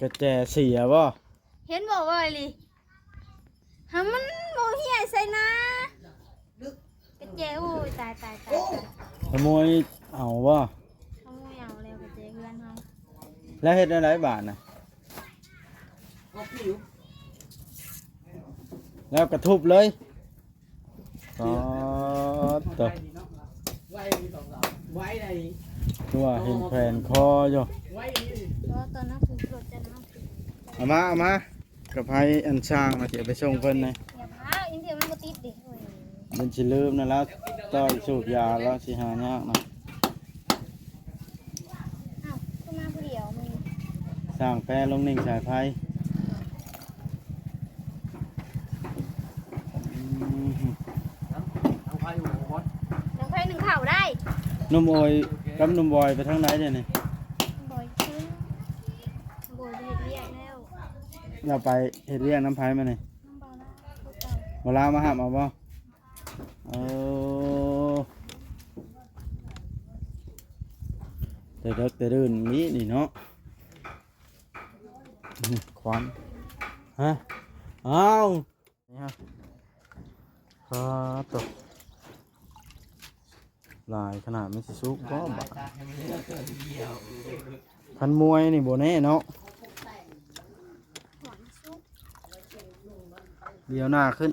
ระแจเสียบ่เห็นบอกว่าอะไรหามันโมเหี่ยใส่นะกระเจโอ้ยตายขโมยเอาบ่ ขโมยเอาแล้วกระเจเพื่อนเขา แล้วเฮ็ดอะไรบาทน่ะแล้วกระทุบเลยอ๋อตัวตัวเห็นแผ่นคออยู่เพราะตอนนั้นคือรถจะน้ำเอามากับไผอันช่างมาเดี๋ยวไปส่งเพิ่นเลยอย่าพาอินเดียมันก็ติดดิโอ้ยมันสิลืมนั่นแล้วต่อยสูบยาแล้วสิหายากนะอ้าวขึ้นมาผู้เดียวมึงสร้างแปรลงนิ่งสายไฟน้ำไฟหนึ่งเข่าได้นุ่มโอยกับนุ่มบอยไปทางไหนเดี๋ยวนี้บ่อยขึ้นบ่อยเรียกแล้ว เราไปเฮ็ดเรียกน้ำไผมานี่น้ำเบาละเวลามาหาเอาบ่แต่เด็กแต่เดินนี้นี่เนาะควันฮะเอานี่ฮะตกลายขนาดไม่สิสุกก็บาพันมวยนี่โบแน่เนาะเดี๋ยวหน้าขึ้น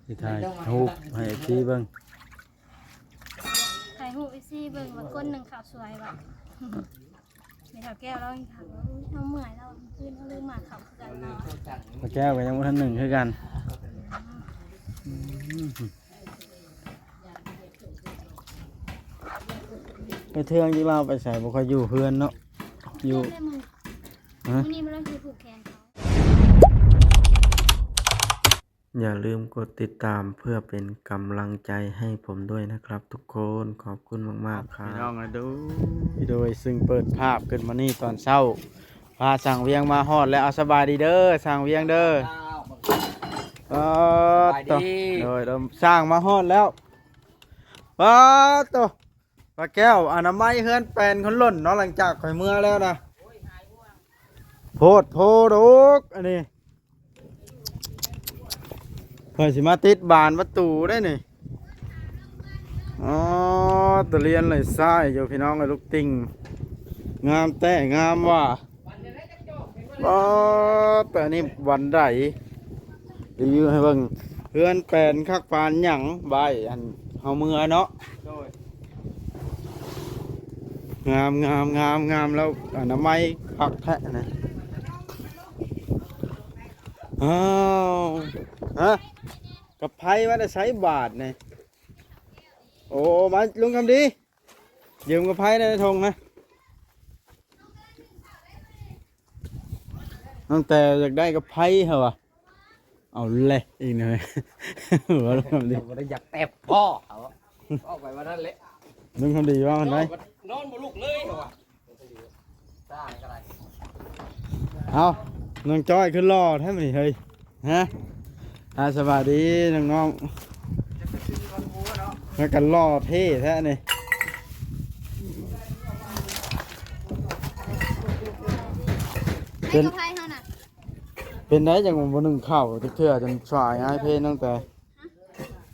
ที่ถ่ายรูปให้ที่เบิ้งถ่ายหูปไอซี่เบิ่งว่าก้นหนึ่งข่าวสวยว่ะมีข่าวแก้วแล้วข่าวเราเมื่อยแล้วขึ้นเราลืมหมาข่าวกันเราพระแก้วกับยังบ่ทันหนึ่งคือกันไปเทืองที่เราไปใส่บ่ค่อยอยู่เฮือนเนาะอยู่นี่มันต้องคือผูกแขนเขาอย่าลืมกดติดตามเพื่อเป็นกำลังใจให้ผมด้วยนะครับทุกคนขอบคุณมากๆครับพี่น้องมาดูโดยซึ่งเปิดภาพขึ้นมานี่ตอนเช้าพาสั่งเวียงมาฮอดแล้วเอาสบายดีเด้อสั่งเวียงเด้อต่อโดยสร้างมาฮอดแล้วต่อปลาแก้วอนามัยเฮือนแปลนคนล่นเนาะหลังจากข่อยเมื่อแล้วนะโพดดุกอันนี้เพื่อสิมาติดบานประตูได้นี่ตัวเรียนเลยทรายอยู่พี่น้องเลยลูกติ่งงามแต่งามว่ะแต่นี่วันใดรีวิวให้เบิ่งเพื่อนแปลนคักปานหยังใบอันเฮาเมื่อเนาะงามแล้วอนามัยคักแท้นะฮะกับไพ่ว่าจะใช้บาทเนี่ยโอ้มาลุงคำดียืมกับไพ่ในทงนะตั้งแต่อยากได้กับไพ่เหรอเอาเลยอีกหน่อยหัวลุงคำดีอยากแตบพ่อเอาพ่อไปวันนั้นเละลุงคำดีว่ามันได้นอนบนลูกเลยเหรอเอาน้องจ้อยขึ้นรอแท้ไหมเฮ้ยฮะสวัสดีน้องๆมากันรอเท่แท้นี่เป็นได้จังวันหนึ่งข้าวเทื่อจนสายง่ายเพลตั้งแต่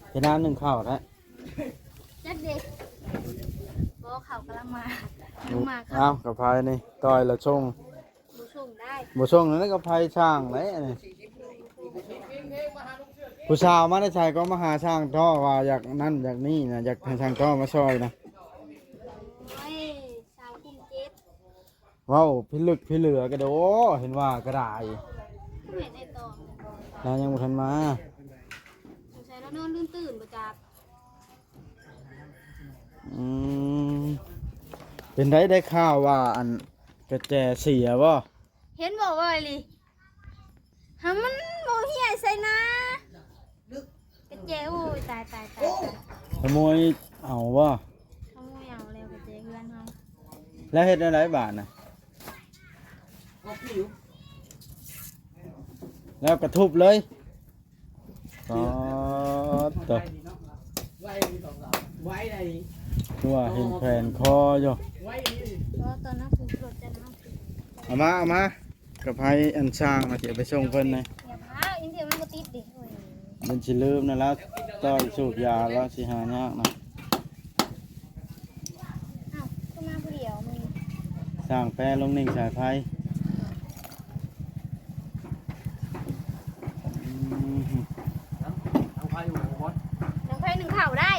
เพลน้ำหนึ่งข้าวแล้วจัดเด็กโบเขากำลังมาเอากับพายนี่ต่อยละช่งบ่ช่งนั่นก็พายช่างไหนนี่ผู้ชาวมาได้ใช้ก็มาหาช่างท่อว่าอยากนั่นอยากนี่นะอยากให้ช่างท่อมาช่วยนะว้าวพิลึกพิเหลือกระโดเห็นว่ากระไดแล้วยังบ่ทันมาใช้แล้วนอนตื่นประจับเป็นได้ข่าวว่าอันกระแจเสียบ่เห็นบอกว่าอะไรหามันโมเหี่ยใส่นะกระเจโอ้ยตายขโมยเอาบ่ขโมยเอาแล้วกระเจเพื่อนเขาแล้วเฮ็ดอะไรบาทน่ะแล้วกระทุบเลยตัว ตัวเห็นแผ่นคออยู่ เพราะตอนนั้นคือรถจะน้ำ เอามากับไผอันช่างมาเดี๋ยวไปส่งเพิ่นเลย อย่าพาอินเดียมันก็ติดดิโอ้ย มันสิลืมนั่นแล้วต่อยสูบยาแล้วสิหายากนะ อ้าวก็มาผู้เดียวมึง สร้างแปรลงนิ่งสายไฟอืม ทางไฟอยู่ของบอส น้ำไผ่หนึ่งเข่าได้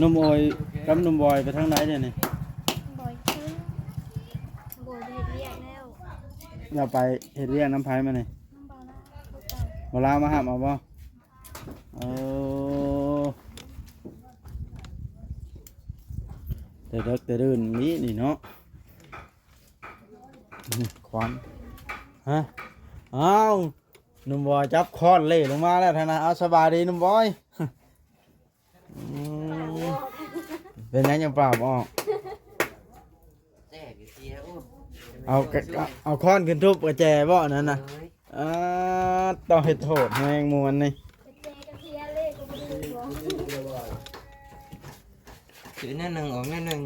นุ่มโอยกับนุ่มบอยไปทางไหนเดี๋ยวนี้ บ่อยขึ้นบ่อยเรียกแล้ว อย่าไปเฮ็ดเรียกน้ำไผมานี่ น้ำเบาละลูกเก่า บ่ลามาหาเอาบ่แต่เด็กแต่เดินนี่เนาะควันฮะอ้าวนุ่มบอยจับคอนเล่ลงมาแล้วท่านนะเอาสบายดีนุ่มบอยอืมเป็นไงยังเปล่าบ่ออก แจ๊กเสียโอ้ เอาค้อนขึ้นทุบกระแจบ่นั่นน่ะต้องเฮ็ดโทษแมงมวนนี่ เจ๊กระเทียเลยก็ไม่รู้หรอก ถือแน่หนึ่งออกแน่หนึ่ง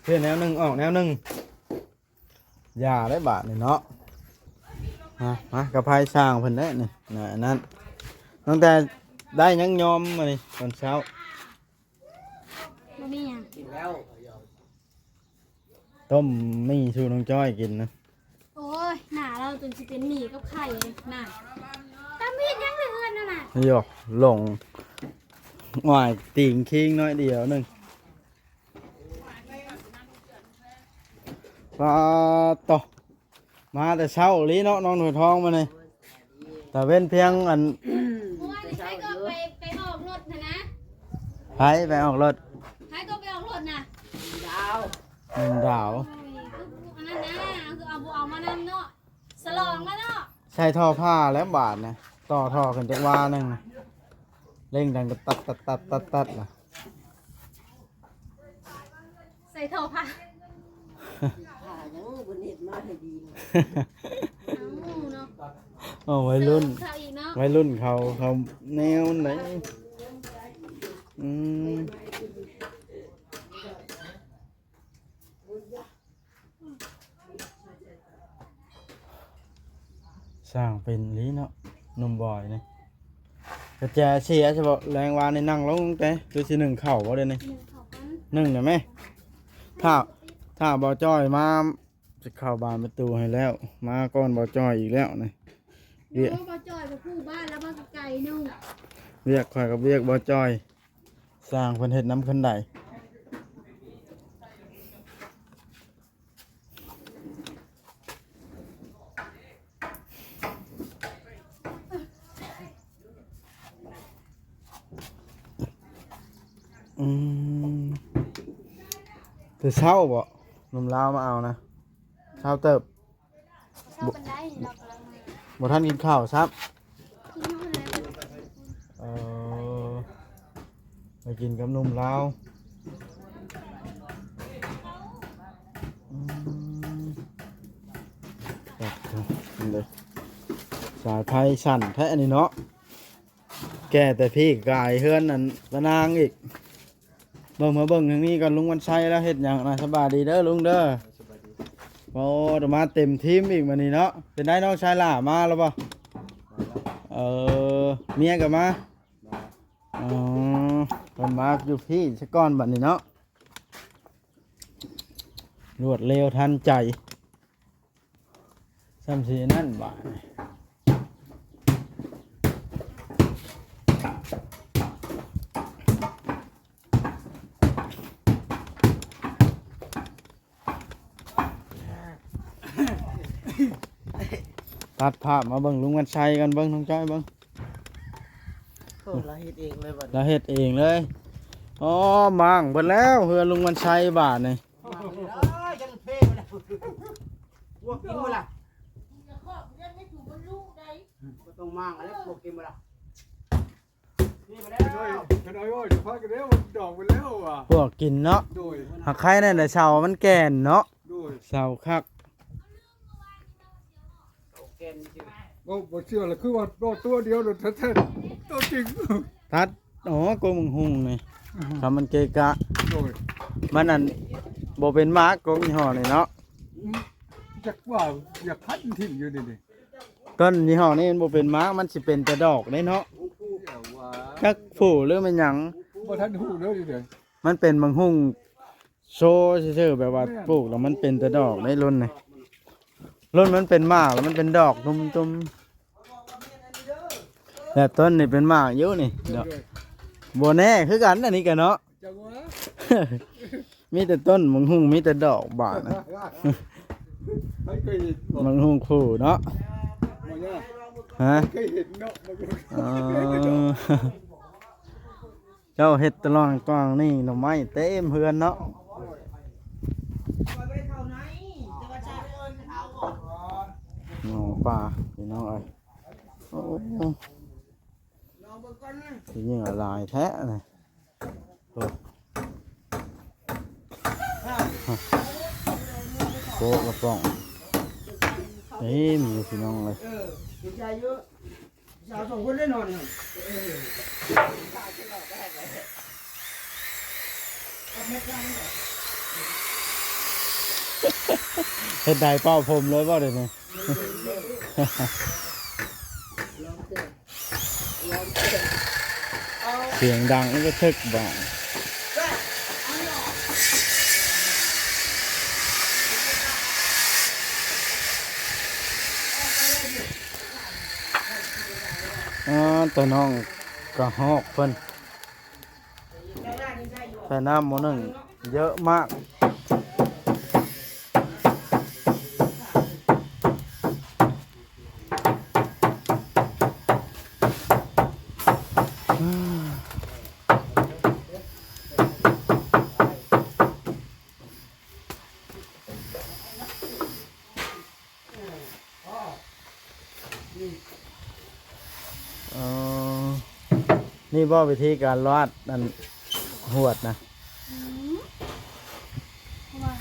เพื่อนแนวหนึ่งออกแนวหนึ่งอย่าได้บาทนี่เนาะมากระไพสร้างเพิ่นได้นี่น่ะอันนั้นตั้งแต่ได้ยังยอมมานี่ตอนเช้า บ่มีหยัง กินแล้ว ต้มมีชูน้องจ้อยกินนะ โอ้ยหน้าเราจนสิเป็นหมี่กับไข่เลยหน้าตามีดยังเหลือนั่นน่ะ โยกหลงหวายติ่งคิงน้อยเดียวหนึงปลาต่อมาแต่เช้าลีเนาะน้องหนูทองมาเลยแต่เว้นเพียงอัน โอ้ยใครก็ไปออกรถนะนะ ไปออกรถ ใครก็ไปออกรถน่ะ หนึ่งดาว โอ้ยคืออันนั้นนะคือเอามานำเนาะสลองแล้วเนาะ ใช้ท่อผ้าแล้วบาทนะต่อท่อกันจักว่าหนึงนะเร่งดังก็ตัดนะ ใส่เท่าผ้า เอาเนาะ โอ้วัยรุ่น เท่าอีกเนาะ วัยรุ่นเขาแนวไหนอืมสร้างเป็นลีเนาะหนุ่มบ่อยนี่กระแจเสียใช่ปะแรงวานในนั่งลงแต่ดูสิหนึ่งเข่าบ่ได้นี่ หนึ่งเท่ากัน หนึ่งเดี๋ยวไหมถ้าบ่จ้อยมาจะเข้าบานประตูให้แล้ว มาก่อนบ่จ้อยอีกแล้วนี่ โอ้บ่จ่อยบ่ผู้บ้านแล้วบ่ไก่นุ่ง เรียกข่อยกับเรียกบ่จ้อย สร้างเพิ่นเฮ็ดน้ำคันใดอืมแต่เช้าบ่หนุ่มลาวมาเอานะเช้าเติบ ชอบกันได้เรากำลังมา บ่ทันกินข้าวครับ กินนู่นเลย ไปกินกับหนุ่มลาวอืมครับนี่เลยสายไฟสั่นแท้อันนี้เนาะแก่แต่พี่กายเฮือนนั่นตะนางอีกเบิ่งมาเบิ่งทางนี้ก่อนลุงวันชัยแล้วเฮ็ดหยังนะสบายดีเด้อลุงเด้อโอ้เดี๋ยวมาเต็มทีมอีกมื้อนี้เนาะเป็นได้น้องชายล่ามาแล้วบ่เมียก็มาอ๋อเพิ่นมาอยู่พี่ซะก่อนบัดนี้เนาะรวดเร็วทันใจซ้ำสินั่นบ่าดนี้ตัดภาพมาเบิ่งลุงวันชัยกันเบิ่งน้องจ้อยเบิ่ง เราเฮ็ดเองเลยบัด เราเฮ็ดเองเลยอ๋อมั่งเบิดแล้วเฮือลุงวันชัยบาทนี่ ยังเพ่มาแล้วพวกกินมาละก็ต้องมั่งอะไรพวกกินมาละนี่มาแล้ว กันเอาโอ้ยพักกันแล้วมันดอกไปแล้วอ่ะ พวกกินเนาะ โดย หักไข่นั่นแต่เสามันแก่นเนาะ โดย เสาคัก แกนจริง บ่ บ่เชื่อเลยคือว่าตัวเดียวเลยแท้ๆตัวจริง ทัดอ๋อกงมึงหุงนี่คำมันเกะกะ โดย มันอันบ่เป็นหมากกงยี่ห้อนี่เนาะ จักว่าอยากพัดทิ้งอยู่นี่ ต้นยี่ห้อนี้มันบ่เป็นหมากมันสิเป็นแต่ดอกเด้เนาะ เดี๋ยวว่า จักผู้หรือมันหยัง บ่ทันฮู้เด้อเดี๋ยว มันเป็นบางหุ่งโชว์ซื่อๆแบบว่าปลูกแล้วมันเป็นแต่ดอกในรุ่นนี่รุ่นมันเป็นหมากแล้วมันเป็นดอกตุ่มๆแต่ต้นนี่เป็นหมากอยู่นี่เดี๋ยวบ่แน่คือกันอันนี้กันเนาะ จังว่า มีแต่ต้นบางหุ่งมีแต่ดอกบานนะ ไม่เคยเห็นบ่ บางหุ่งคู่เนาะ เนี่ย ฮะ เคยเห็นเนาะ อ๋อเจ้าเฮ็ดตะลองกวางนี่หน่อไม้เต็มเฮือนเนาะหน่อป่าพี่น้องเอ้ยโอ้โหที่ยิ่งหลายแท้เลยโอ้โหกระป๋องเต็มอยู่พี่น้องเลย ใจเยอะสาวสองคนได้นอนเนี่ย เฮ็ดได้เป้าผมเลยบ่เดี๋ยวนี้ เสียงดังนี่ก็ทึกบ้างตัวน้องกระหอกเพิ่นแต่น้ำหมอหนึ่งเยอะมากนี่บ่วิธีการรอดนั่นหวดนะ เพราะว่า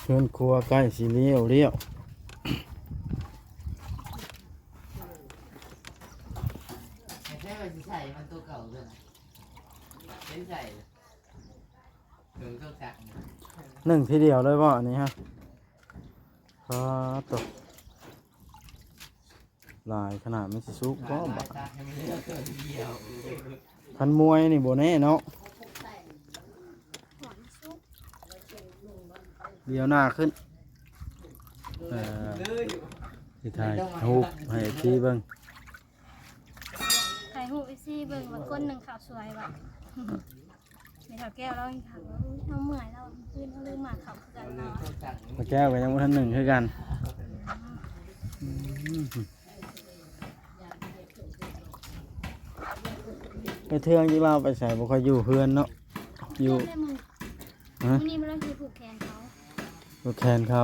เพื่อนครัวใกล้สีเลี้ยวเลี้ยว แค่ว่าจะใส่มันตัวเก่าเลยเป็นใส่ถึงตัวจัก หนึ่งทีเดียวเลยบ่อันนี้ฮะครับตกลายขนาดไม่สิสุกก็บะ ให้มันเลือกตัวเดียว พันมวยนี่โบแน่เนาะ หวานซุป เดียวหน้าขึ้นที่ถ่ายรูปให้ที่เบิ่ง ไข่หูไอซี่เบิ่งว่าก้นหนึ่งขาวสวยแบบไม่ถอดแก้วแล้วถามว่าเอาเมื่อยแล้วพื้นเขาลืมหมากเขาคือกันเนาะ พระแก้วกับยังบ่ทันหนึ่งคือกันไปเทืองที่เราไปใส่บ่ค่อยอยู่เฮือนเนาะอยู่ ได้มึง ฮะ นี่มันต้องคือผูกแขนเขา ลูกแขนเขา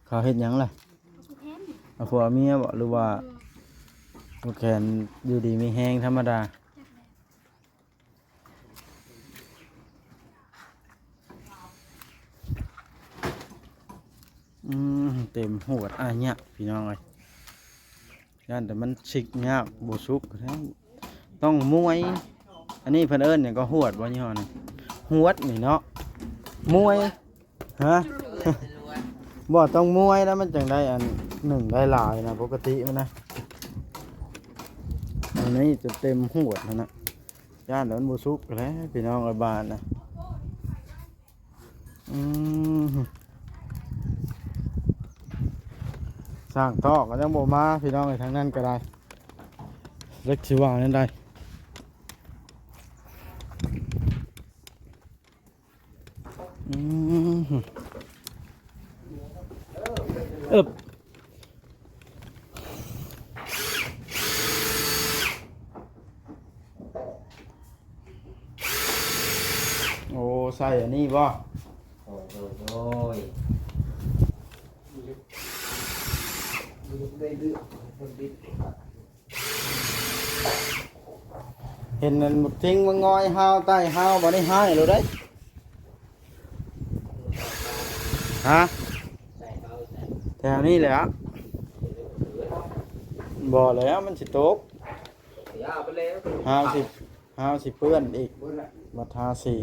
เขาเฮ็ดหยังล่ะ ผูกแขน เอาผัวเมียบ่หรือว่าลูกแขนอยู่ดีมีแห้งธรรมดาเต็มหัวดเนี่ยพี่น้องเอ้ยย่านแต่มันชิกยากบ่สุกแท้ต้องมวย อันนี้เพิ่นเอิ้นหยังก็หวดบ่ยี่ห้อนี่หวดนี่เนาะมวยฮะ บ่ต้องมวยแล้วมันจังได้อันหนึ่งได้หลายนะปกติมันนะอันนี้จะเต็มหวดนั่นนะย่านแต่มันบ่สุกแล้วพี่น้องเอ้ยบ้านนะสร้างท่อก็ยังบ่มาพี่น้องไอ้ทางนั้นก็ได้เล็กชิว่านั่นได้ อึบโอ้ใส่อันนี้บ่ โอ้ยโอ้ย เห็นนั่นบักทิ้งมันงอยห้าวใต้ห้าวบ่ได้ห้ายเลยได้ฮะแถวนี้แหละบ่แล้วมันสิตกห้าวสิเปื้อนอีกมาทาสี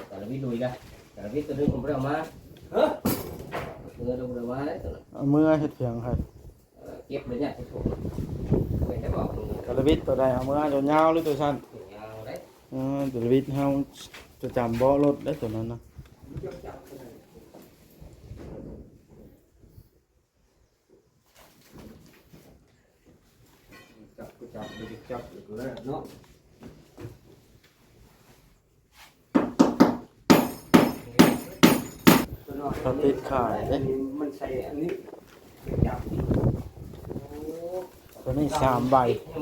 แต่ละวิลุยกันแต่ละวิตัวนึงผมไม่ได้เอามาเมื่อเราเอามาได้ตัว เอามื่อเฮ็ดเพียงครับ เก็บเลยเนี่ยที่ถูกไม่ได้บอก กระวิดตัวใดเอามื่อยาวๆหรือตัวสั้น ยาวได้ ตัววิดเฮาจะจำบ่รถได้ตัวนั้นนะ จับแล้วเนาะ เขาติดขายเด้ มันใส่อันนี้จับ ตัวนี้3ใบ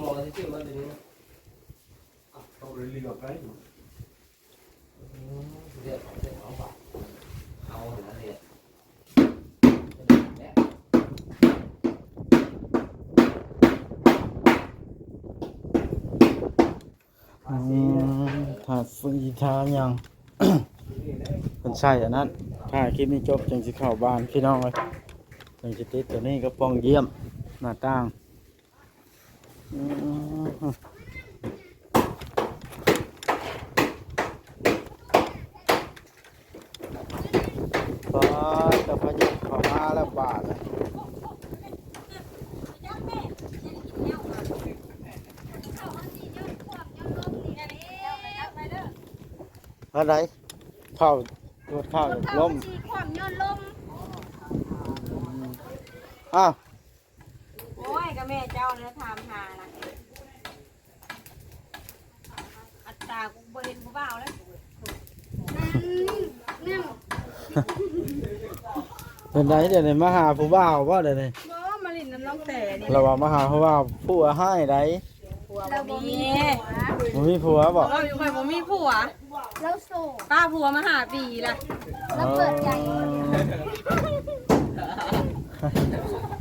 มองที่ชื่อมันเป็น เอาเรือไป เรื่องของฝากเอาหรืออะไรถาดฟรีทายัง เพิ่นใช้อันนั้นถ้าคลิปนี้จบจังสิเข้าบ้านพี่น้องเลยจังสิติดตัวนี้ก็ป้องเยี่ยมหน้าต่างป้าจะพยุเข้ามาแล้วบาทเลยอะไรเข้าตรวจเข้าอย่างล้ม สีความย้อนลม อ้าว โอ้ยก็แม่เจ้าเนี่ยถามหานะอัตรากูบ่เห็นกูเบาแล้ว นั่ง เป็นไรเดี๋ยวนี้มาหาผู้บ่าวว่าเดี๋ยวนี้ บ่มาลินน้ำน้องแต่นี่ เราว่ามาหาผู้บ่าวผัวให้ได ผัวบ่มี มันมีผัวบอก เราอยู่ค่อยบ่มีผัว แล้วโซ่ ป้าผัวมาหาปีละ แล้วเปิดใจ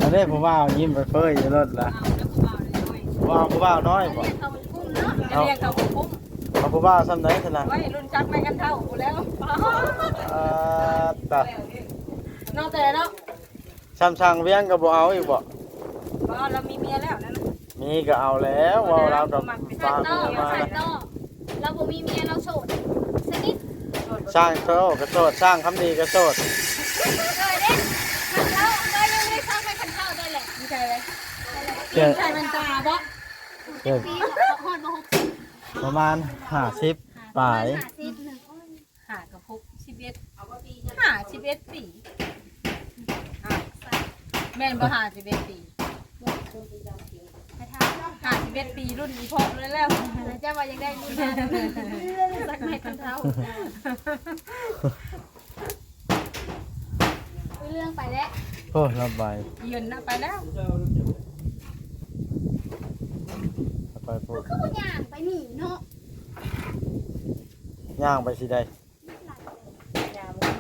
อันนี้ผู้บ่าวยิ้มไปเฟ้ยอยู่รถละ เอาแล้วผู้บ่าวน้อย ผู้บ่าวน้อยบอก เขาเป็นกุ้งเนาะ จะเรียกเขาคุ้ม เอาผู้บ่าวซ้ำไหนขนาด ไว้รุ่นจักไปกันเท่ากูแล้ว ตา น้องแต่เนาะ ซ้ำช่างเวียงก็บ่เอาอีกบ่ บ่เรามีเมียแล้วนั่นน่ะ มีก็เอาแล้วเว่าเรากับฝาก ต่อ เมียมา ใส่ นะ ต่อเราบ่มีเมียเราโสดสนิท สร้างโซ่กระโสดสร้างคำดีกระโสด เลยเด้มันเราก็ยังไม่ได้สร้างให้คันเข้าได้แหละ มีใจเลย เกิด ใช่มันตาบ่ เกิด ปีฮอดบ่60 ประมาณ50ปลาย 50นึง หากระพุก11หา11ปีอ่ะแม่นบ่หา11ปี ไปทาง หา11ปีรุ่นอีพ่อเลยแล้ว แล้วจะว่ายังได้รุ่นนั้นสักแม่คันเท่าเรื่องไปแล้ว โอ้ระบาย ยืนนะไปแล้ว ไปพูด คือบ่ย่างไปหนีเนาะ ย่างไปสิได้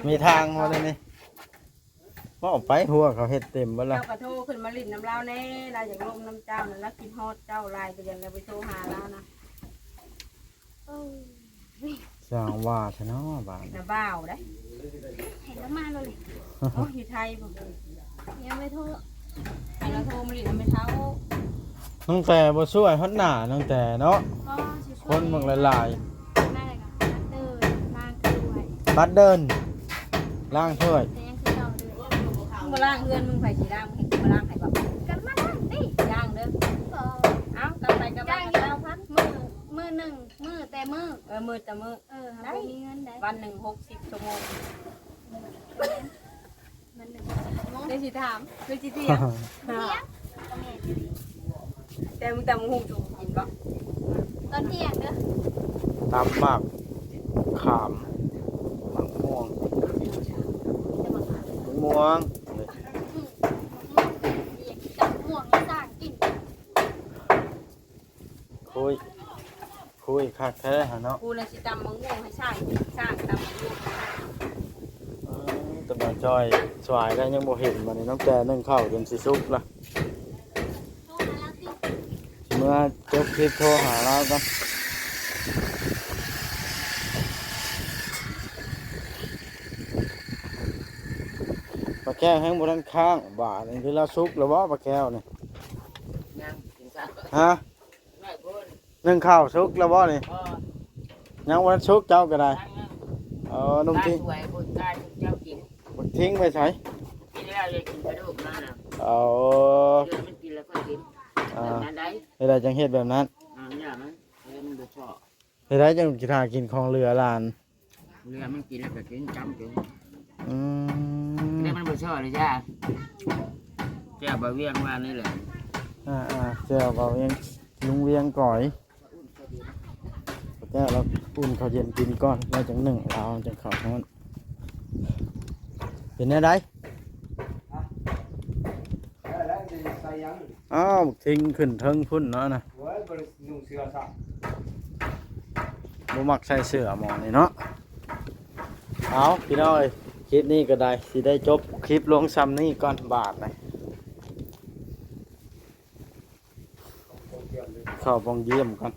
มีทางมาเลยนี่ว่าออกไปหัวเขาเฮ็ดเต็มเบ่ละ เจ้ากระโทรขึ้นมาลิ้นน้ำเล่าแน่เราอยากลมน้ำเจ้านั่นแล้วกินฮอดเจ้าลายไปยังเราไปโทรหาแล้วนะ เออ สร้างว่าซะเนาะบ้าน น้าบ่าวได้ เห็นแล้วมาเลย โอ้ยอยู่ไทยบ่ ยังไม่โทษ ให้เราโทรมาลิ้นน้ำไม่เช้า น้องแต่บ่ช่วยฮอดหน้าน้องแต่เนาะ ก็ช่วย คนเมืองหลาย แม่เลยค่ะเดินนางคือไว้ ๆบัดเดินล้างถ้วย แต่ยังคือเราเลย มึงมาล่างเฮือนมึงไผสีล่างมึงเห็นกูมาล่างไผแบบ กันมาได้ดิ ย่างเด้อ ก็ เอ้ากลับไปกลับมา ย่าง กัน ยา แล้ว วพันมือหนึ่งมือแต่มือ มือแต่มือ ได้มีเงินได้ วันหนึ่ง60 ชั่วโมง มันหนึ่งมอง ได้สิถามได้สิเถียง เที่ยงก็แม่ แต่มึงแต่มึงหูจูกินบ่ ตอนเที่ยงเด้อ ตำหมากขามมะม่วง จะบอก ม่วง อยากจับม่วงให้สร้างกิน คุยคักแท้หาเนาะ กูเลยสิตำมะม่วงให้ช่างตำมะม่วง แต่บ่จอยสวายแล้วยังบ่เห็นบัดนี้น้องแต่นึ่งข้าวจนสิสุกละ โทรมาแล้วสิ เมื่อจบคลิปโทรหาเรากันปลาแก้วแห้งบนด้านข้างบาทนี่คือเราซุกแล้วว่าปลาแก้วนี่ ยังกินข้าว ฮะ ไม่พูด นึ่งข้าวซุกแล้วว่านี่ พอ ยังวันซุกเจ้าก็ได้ ตั้ง นุ่ม ได้ ทิ้ง สวยคนได้เจ้ากิน บักทิ้งไปใส่ กินแล้วจะกินกระดูกนั่นน่ะ เอา เดี๋ยวมันกินแล้วก็กินแบบนั้นได้ เวลาจังเฮ็ดแบบนั้น เนี่ยมันมันบ่ชอบ เวลาจังกินกินของเรือลาน เรือมันกินแล้วก็กินจำกิน อืม เรือมันบ่ชอบเลยจ้าแก้วบะเวียงมานี่แหละ เจ้าเราเองลุงเวียงก่อยแก้วเราอุ่นข้าวเย็นกินก่อนแล้วจังหนึ่งเราจังข้าวทั้งนั้นเป็นไง แล้วจะใส่ยัง อ้าวทิ้งขึ้นเทิงพุ่นเนาะนะ ไว้บรินุ่งเสื้อซัก บ่มักใส่เสื้อหมอนี่เนาะเอาพี่น้อยคลิปนี้ก็ได้สิได้จบคลิปลงซ้ำนี่ก่อนบาทเลยเข้าบองเยี่ยมก่อน